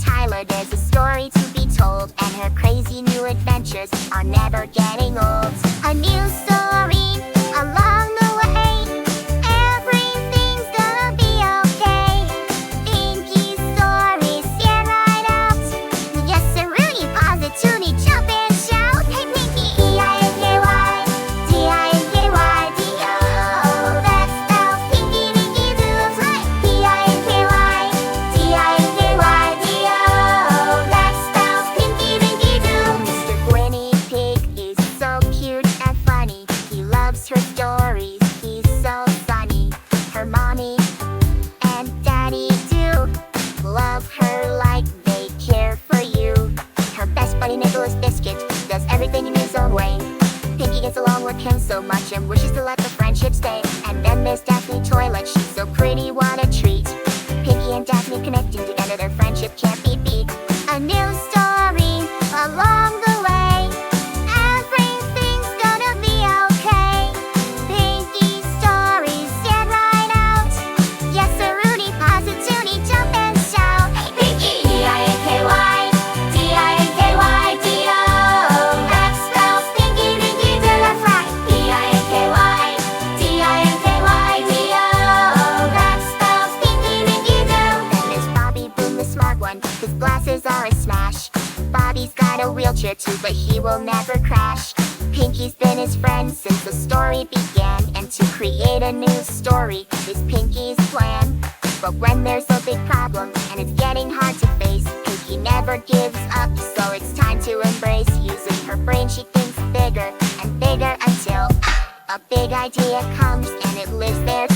Tyler, there's a story to be told, and her crazy new adventures are never getting old. A new story along the way, everything's gonna be okay. Dinky's stories stand right out. Yes, sir, really positively jump and shout. Hey, Dinky! D-I-N-K-Y, D-I-N-K-Y, D-O. That spells Dinky, Dinky Doo's right. D-I-N-K-Y, D-I-N-K-Y, D-O. That spells Dinky, Dinky Doo. Mr. Guinea Pig is so cute and funny. He loves her stories, he's so sunny. Her mommy and daddy do love her like they care for you. Her best buddy Nicholas Biscuit does everything in his own way. Pinky gets along with him so much and wishes to let the friendship stay. And then Miss Daphne Toilet, she's so pretty, what a treat. Pinky and Daphne connecting together, their friendship can't be beat. A new story along the way, everything's gonna be okay. Pinky's stories stand right out. Yes, sir, Rudy, positively jump and shout. Hey, Pinky! D-I-N-K-Y, D-I-N-K-Y, D-O. That spells Dinky, Dinky Doo, that's right. D-I-N-K-Y, D-I-N-K-Y, D-O. That spells Dinky, Dinky Doo. Then there's Bobby Boom, the smart one. His glasses are a smash. Bobby's got a wheelchair too, but he will never crash. Pinky's been his friend since the story began, and to create a new story is Pinky's plan. But when there's a big problem and it's getting hard to face, Pinky never gives up, so it's time to embrace. Using her brain, she thinks bigger and bigger until a big idea comes and it lives there